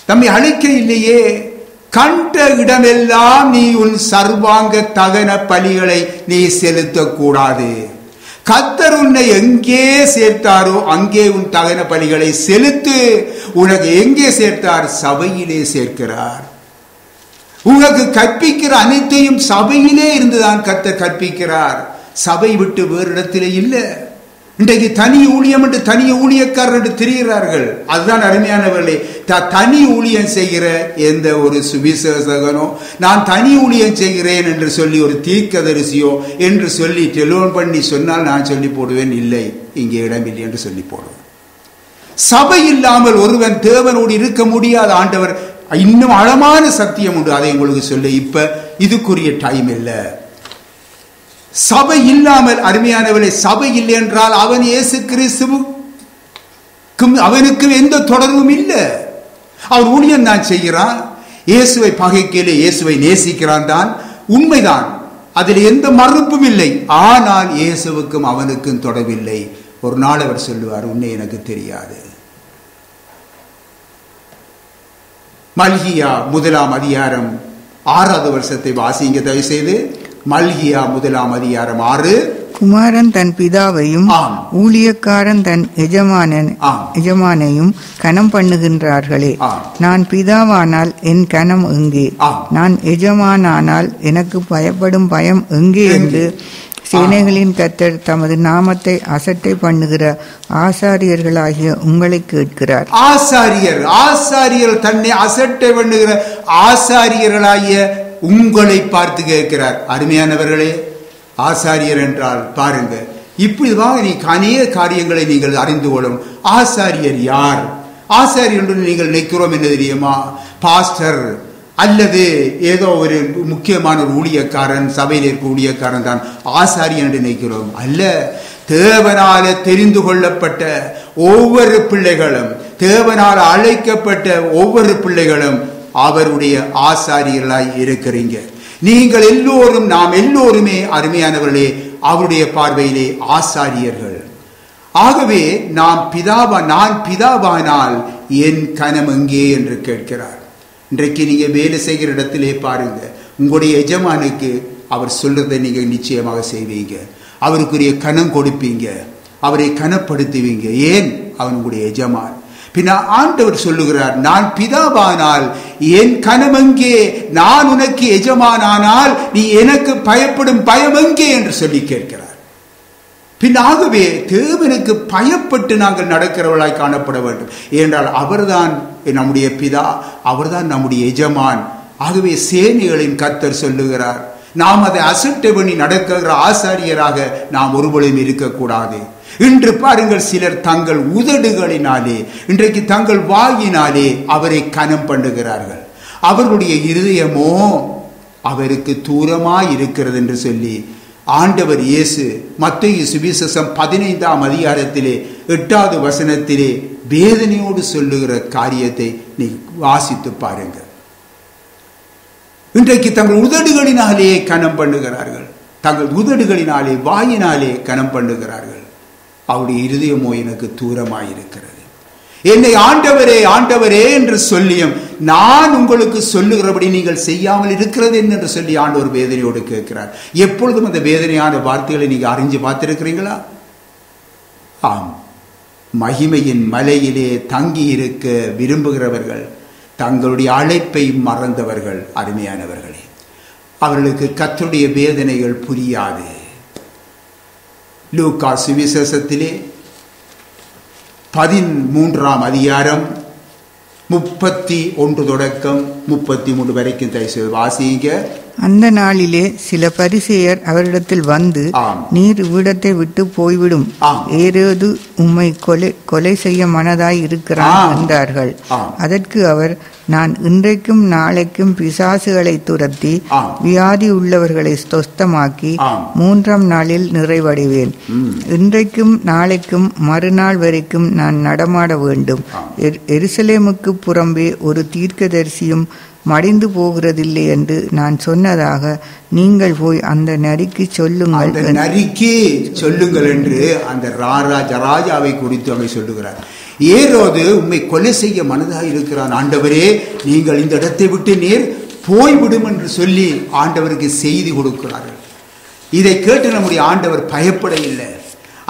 தம்மை அழைக்க இல்லையே. கண்ட இடமெல்லாம் நீ உன் சர்வாங்க தகன பலிகளை நீ செலுத்தக்கூடாது. கர்த்தர் உன்னை எங்கே சேர்த்தாரோ அங்கே உன் தகன பலிகளை செலுத்து. உனக்கு எங்கே சேர்த்தார்? சபையிலே சேர்க்கிறார். உனக்கு கற்பிக்கிற அனைத்தையும் சபையிலே இருந்துதான் கர்த்தர் கற்பிக்கிறார். சபை விட்டு வேறு இடத்திலே இல்லை. இன்றைக்கு தனி ஊழியம் என்று தனி ஊழியக்காரர் என்று தெரிகிறார்கள். அதுதான் அருமையானவர்களே, தனி ஊழியம் செய்கிற எந்த ஒரு சுவிசேஷகனோ நான் தனி ஊழியம் செய்கிறேன் என்று சொல்லி ஒரு தீர்க்கதரிசியோ என்று சொல்லி டெலிஃபோன் பண்ணி சொன்னால் நான் சொல்லி போடுவேன், இல்லை இங்கே இடமில்லை என்று சொல்லி போடுவேன். சபை இல்லாமல் ஒருவன் தேவனோடு இருக்க முடியாத. ஆண்டவர் இன்னும் ஆழமான சத்தியம் உண்டு, அதை உங்களுக்கு சொல்ல இப்ப இதுக்குரிய டைம் இல்லை. சபை இல்லாமல், அருமையானவர்களே, சபை இல்லை என்றால் அவன் இயேசு கிறிஸ்து அவனுக்கு எந்த தொடர்பும் இல்லை. அவன் ஊழியம் தான் செய்கிறான். இயேசுவை பகைக்கையிலே இயேசுவை நேசிக்கிறான் தான், உண்மைதான், அதில் எந்த மறுப்பும் இல்லை. ஆனால் இயேசுவுக்கும் அவனுக்கும் தொடர்பில்லை. ஒரு நாள் அவர் சொல்லுவார், உன்னை எனக்கு தெரியாது. மல்கியா 1 அதிகாரம் 6வது வருஷத்தை வாசிங்க தயவு செய்து. மல்கியா 1 அதிகாரம் 6. குமாரன் தன் பிதாவையும் ஊழியக்காரன் தன் எஜமானையும் கனம் பண்ணுகின்றார்களே. நான் பிதாவானால் என் கனம் எங்கே? நான் எஜமானானால் எனக்கு பயப்படும் பயம் எங்கே என்று சேனைகளின் கர்த்தர் தமது நாமத்தை அசட்டை பண்ணுகிற ஆசாரியர்களாகிய உங்களை கேட்கிறார். ஆசாரியர் தன்னை அசட்டை பண்ணுகிற ஆசாரியர்களாகிய உங்களை பார்த்து கேட்கிறார். அருமையானவர்களே, ஆசாரியர் என்றால் பாருங்க, இப்படிதான் நீ அநேக காரியங்களை நீங்கள் அறிந்து கொள்ளும். ஆசாரியர் யார்? ஆசாரியர் என்று நீங்கள் நினைக்கிறோம் என்ன தெரியுமா? பாஸ்டர் அல்லது ஏதோ ஒரு முக்கியமான ஒரு ஊழியக்காரன், சபையில் இருக்க ஊழியக்காரன் தான் ஆசாரியர் என்று நினைக்கிறோம். அல்ல, தேவனால தெரிந்து கொள்ளப்பட்ட ஒவ்வொரு பிள்ளைகளும், தேவனால் அழைக்கப்பட்ட ஒவ்வொரு பிள்ளைகளும் அவருடைய ஆசாரியர்களாய் இருக்கிறீங்க. நீங்கள் எல்லோரும், நாம் எல்லோருமே அருமையானவர்களே அவருடைய பார்வையிலே ஆசாரியர்கள். ஆகவே நான் பிதாவானால் என் கனம் எங்கே என்று கேட்கிறார். இன்றைக்கு நீங்க வேலை செய்கிற இடத்திலே பாருங்க, உங்களுடைய எஜமானுக்கு அவர் சொல்றதை நீங்க நிச்சயமாக செய்வீங்க, அவருக்குரிய கனம் கொடுப்பீங்க, அவரை கனப்படுத்துவீங்க. ஏன்? அவன் உங்களுடைய எஜமான். பின்ன ஆண்டவர் சொல்லுகிறார், நான் பிதாவானால் என் கனம் எங்கே? நான் உனக்கு எஜமானானால் நீ எனக்கு பயப்படும் பயம் எங்கே என்று சொல்லி கேட்கிறார். பின்னாகவே தேவனுக்கு பயப்பட்டு நாங்கள் நடக்கிறவர்களாய் காணப்பட வேண்டும். ஏனென்றால் அவர்தான் நம்முடைய பிதா, அவர்தான் நம்முடைய எஜமான். ஆகவே சேனைகளின் கர்த்தர் சொல்லுகிறார், நாம் அதை அசட்டை பண்ணி நடக்கிற ஆசாரியராக நாம் ஒருபொழுதும் இருக்கக்கூடாது. இன்று பாருங்கள், சிலர் தங்கள் உதடுகளினாலே, இன்றைக்கு தங்கள் வாயினாலே அவரை கனம் பண்ணுகிறார்கள். அவர்களுடைய இருதயமோ அவருக்கு தூரமாய் இருக்கிறது என்று சொல்லி ஆண்டவர் இயேசு மத்தேயு சுவிசேஷம் 15ஆம் அதிகாரத்திலே 8வது வசனத்திலே வேதனையோடு சொல்லுகிற காரியத்தை நீ வாசித்து பாருங்க. இன்றைக்கு தங்கள் உதடுகளினாலே கனம் பண்ணுகிறார்கள், தங்கள் உதடுகளினாலே வாயினாலே கனம் பண்ணுகிறார்கள். அவருடைய இருதயமோ எனக்கு தூரமாயிருக்கிறது. என்னை ஆண்டவரே ஆண்டவரே என்று சொல்லியும் நான் உங்களுக்கு சொல்லுகிறபடி நீங்கள் செய்யாமல் இருக்கிறது என்று சொல்லி ஆண்டவர் வேதனையோடு கேட்கிறார். எப்பொழுதும் அந்த வேதனையான வார்த்தைகளை நீங்க அறிஞ்சு பார்த்திருக்கிறீங்களா? ஆம், மகிமையின் மலையிலே தங்கி இருக்க விரும்புகிறவர்கள் தங்களுடைய அழைப்பை மறந்தவர்கள். அருமையானவர்களே, அவர்களுக்கு கர்த்தருடைய வேதனைகள் புரியாது. லூக்கா சுவிசேஷத்திலே 13ஆம் அதிகாரம் 31 தொடக்கம் 33 வரைக்கும் தயவு வாசிங்க. அந்த நாளிலே சில பரிசேயர் அவரிடத்தில் வந்து, நீர் இவ்விடத்தை விட்டு போய்விடும், ஏரோது உம்மை கொலை செய்ய மனதாய் இருக்கிறான் என்றார்கள். அதற்கு அவர், நான் இன்றைக்கும் நாளைக்கும் பிசாசுகளை துரத்தி வியாதி உள்ளவர்களை சொஸ்தமாக்கி 3ஆம் நாளில் நிறைவடைவேன். இன்றைக்கும் நாளைக்கும் மறுநாள் வரைக்கும் நான் நடமாட வேண்டும். எருசலேமுக்கு புறம்பே ஒரு தீர்க்கதரிசியும் மடிந்து போகிறதில்லை என்று நான் சொன்னதாக நீங்கள் போய் அந்த நரிக்கு சொல்லுங்கள் என்று அந்த ராஜாவை குறித்து அவை சொல்லுகிறார். ஏரோது உம்மை கொலை செய்ய மனதாக இருக்கிறான், ஆண்டவரே நீங்கள் இந்த இடத்தை விட்டு நீர் போய்விடும் என்று சொல்லி ஆண்டவருக்கு செய்தி கொடுக்கிறார்கள். இதை கேட்டு நம்முடைய ஆண்டவர் பயப்பட இல்லை,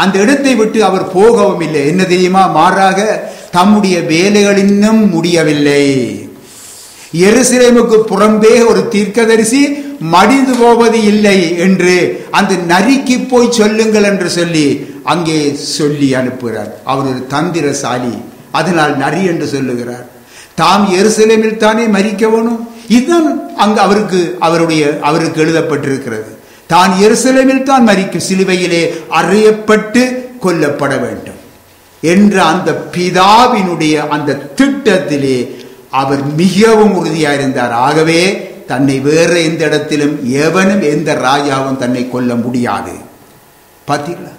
அந்த இடத்தை விட்டு அவர் போகவும் இல்லை. என்ன தெரியுமா? மாறாக தம்முடைய வேலைகள் இன்னும் முடியவில்லை. எருசலேமுக்கு புறம்பே ஒரு தீர்க்கதரிசி மடிந்து போவது இல்லை என்று அந்த நரிக்கு போய் சொல்லுங்கள் என்று சொல்லி அங்கே சொல்லி அனுப்புகிறார். அவர் ஒரு தந்திரசாலி, அதனால் நரி என்று சொல்லுகிறார். தாம் எருசலேமில் தானே மரிக்க வேணும், இதுதான் அங்கு அவருக்கு எழுதப்பட்டிருக்கிறது. தான் எருசலேமில் தான் மரிக்கும், சிலுவையிலே அறையப்பட்டு கொல்லப்பட வேண்டும் என்ற அந்த பிதாவினுடைய அந்த திட்டத்திலே அவர் மிகவும் உறுதியாயிருந்தார். ஆகவே தன்னை வேற எந்த இடத்திலும் எவனும் எந்த ராஜாவும் தன்னை கொல்ல முடியாது. பார்த்தீங்களா?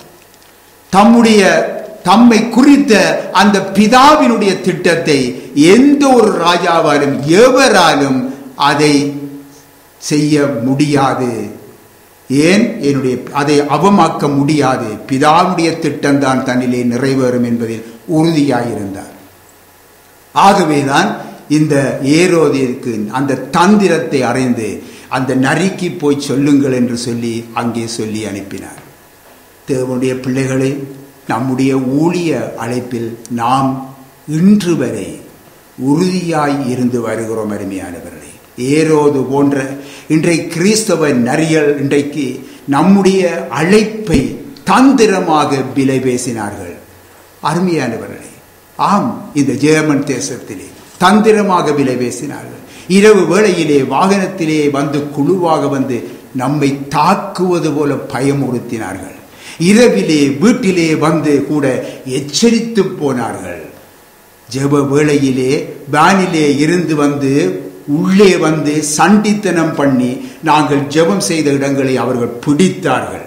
தம்முடைய தம்மை குறித்த அந்த பிதாவினுடைய திட்டத்தை எந்த ஒரு ராஜாவாலும் எவராலும் அதை செய்ய முடியாது. ஏன் அதை அவமாக்க முடியாது. பிதாவுடைய திட்டம்தான் தன்னிலே நிறைவேறும் என்பதில் உறுதியாயிருந்தார். ஆகவேதான் இந்த ஏரோதிற்கு அந்த தந்திரத்தை அறிந்து அந்த நரிக்கு போய் சொல்லுங்கள் என்று சொல்லி அங்கே சொல்லி அனுப்பினார். தேவனுடைய பிள்ளைகளை, நம்முடைய ஊழிய அழைப்பில் நாம் இன்று வரை உறுதியாய் இருந்து வருகிறோம். அருமையானவர்களே, ஏரோது போன்ற இன்றைக்கு கிறிஸ்தவ நரிகள் இன்றைக்கு நம்முடைய அழைப்பை தந்திரமாக விலை பேசினார்கள். அருமையானவர்களே, ஆம், இந்த ஜெர்மன் தேசத்திலே தந்திரமாக விலை பேசினார்கள். இரவு வேளையிலே வாகனத்திலே வந்து குழுவாக வந்து நம்மை தாக்குவது போல பயமுறுத்தினார்கள். இரவிலே வீட்டிலே வந்து கூட எச்சரித்து போனார்கள். ஜெப வேளையிலே வானிலே இருந்து வந்து உள்ளே வந்து சண்டித்தனம் பண்ணி நாங்கள் ஜெபம் செய்த இடங்களை அவர்கள் பிடித்தார்கள்.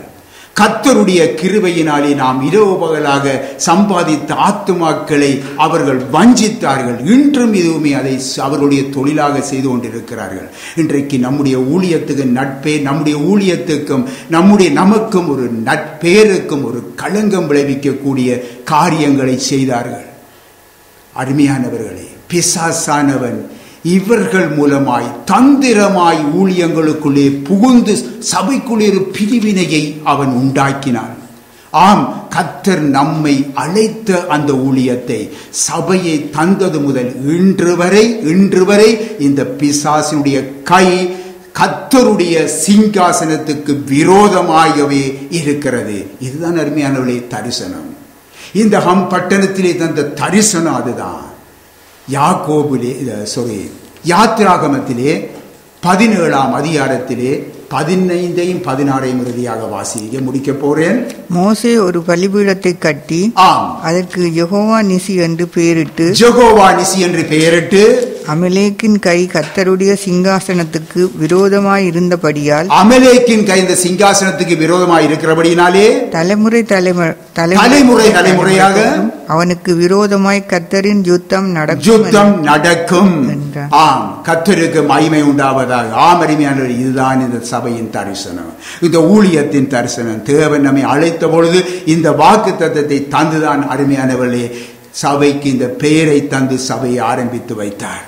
கர்த்தருடைய கிருபையினாலே நாம் இரவு பகலாக சம்பாதித்த ஆத்துமாக்களை அவர்கள் வஞ்சித்தார்கள். இன்றும் இதுவுமே அதை அவர்களுடைய தொழிலாக செய்து கொண்டிருக்கிறார்கள். இன்றைக்கு நம்முடைய ஊழியத்துக்கு நட்பே, நம்முடைய ஊழியத்துக்கும் நமக்கும் ஒரு நட்பேருக்கும் ஒரு களங்கம் விளைவிக்கக்கூடிய காரியங்களை செய்தார்கள். அருமையானவர்களே, பிசாசானவன் இவர்கள் மூலமாய் தந்திரமாய் ஊழியங்களுக்குள்ளே புகுந்து சபைக்குள்ளே ஒரு பிரிவினையை அவன் உண்டாக்கினான். ஆம், கர்த்தர் நம்மை அழைத்த அந்த ஊழியத்தை, சபையை தந்தது முதல் இன்று வரை இந்த பிசாசினுடைய கை கர்த்தருடைய சிங்காசனத்துக்கு விரோதமாகவே இருக்கிறது. இதுதான் அருமையானவர்களே தரிசனம். இந்த பட்டணத்திலே தந்த தரிசனம் அதுதான். யாத்திராகமத்திலே 17ஆம் அதிகாரத்திலே 15ஐயும் 16ஐயும் இறுதியாக வாசிக்க முடிக்க போறேன். மோசே ஒரு பலிபீடத்தை கட்டி அதற்கு யெகோவா நிசி என்று பெயரிட்டு அமலேக்கின் கை கர்த்தருடைய சிங்காசனத்துக்கு விரோதமாய் இருந்தபடியால், அமலேக்கின் கை இந்த சிங்காசனத்துக்கு விரோதமாய் இருக்கிறபடினாலே தலைமுறையாக அவனுக்கு விரோதமாய் கர்த்தரின் யுத்தம் நடக்கும். ஆம், கர்த்தருக்கு மகிமை உண்டாவதாக. ஆம், அருமையானவர்களே, இதுதான் இந்த சபையின் தரிசனம், இந்த ஊழியத்தின் தரிசனம். தேவன் நம்மை அழைத்த பொழுது இந்த வாக்குத்தத்தத்தை தந்துதான் அருமையானவர்களே சபைக்கு இந்த பெயரை தந்து சபையை ஆரம்பித்து வைத்தார்.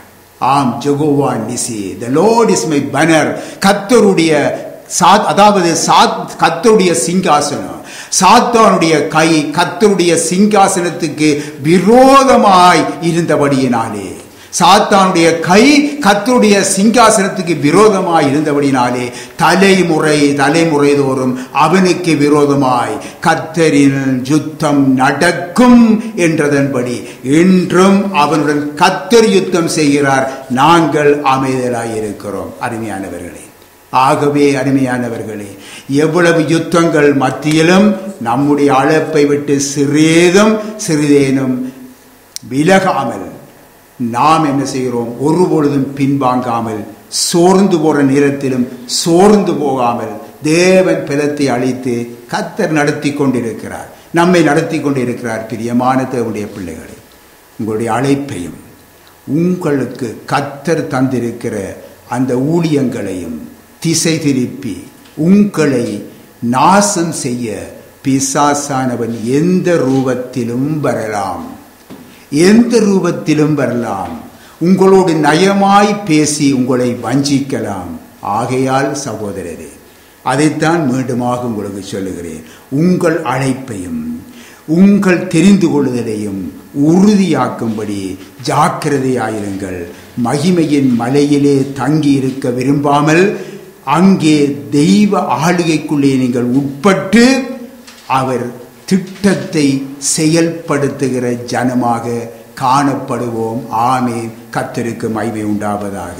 ஆம், Jehovah நிசி, the Lord is my banner. கர்த்தருடைய கர்த்தருடைய சிங்காசனம், சாத்தானுடைய கை கர்த்தருடைய சிங்காசனத்துக்கு விரோதமாய் இருந்தபடியினாலே, சாத்தானுடைய கை கர்த்தருடைய சிங்காசனத்துக்கு விரோதமாய் இருந்தபடினாலே தலைமுறை தோறும் அவனுக்கு விரோதமாய் கர்த்தரின் யுத்தம் நடக்கும் என்றதன்படி இன்றும் அவனுடன் கர்த்தர் யுத்தம் செய்கிறார். நாங்கள் அமைதலாய் இருக்கிறோம். அருமையானவர்களே, ஆகவே அருமையானவர்களே, எவ்வளவு யுத்தங்கள் மத்தியிலும் நம்முடைய அழைப்பை விட்டு சிறிதேனும் விலகாமல் நாம் என்ன செய்கிறோம்? ஒருபொழுதும் பின்வாங்காமல், சோர்ந்து போற நேரத்திலும் சோர்ந்து போகாமல் தேவன் பலத்தை அளித்து கர்த்தர் நடத்தி கொண்டிருக்கிறார், நம்மை நடத்தி கொண்டிருக்கிறார். பிரியமான தேவனுடைய பிள்ளைகளே, உங்களுடைய அழைப்பையும் உங்களுக்கு கர்த்தர் தந்திருக்கிற அந்த ஊழியங்களையும் திசை திருப்பி உங்களை நாசம் செய்ய பிசாசானவன் எந்த ரூபத்திலும் வரலாம். உங்களோடு நயமாய் பேசி உங்களை வஞ்சிக்கலாம். ஆகையால் சகோதரரே, அதைத்தான் மீண்டுமாக உங்களுக்கு சொல்லுகிறேன். உங்கள் அழைப்பையும் உங்கள் தெரிந்து கொள்ளுதலையும் உறுதியாக்கும்படி ஜாக்கிரதையாயிருங்கள். மகிமையின் மலையிலே தங்கி இருக்க விரும்பாமல் அங்கே தெய்வ ஆளுகைக்குள்ளே நீங்கள் உட்பட்டு அவர் திட்டத்தை செயல்படுத்துகிற ஜனமாக காணப்படுவோம். ஆமென். கர்த்தருக்கு மகிமை உண்டாவதாக.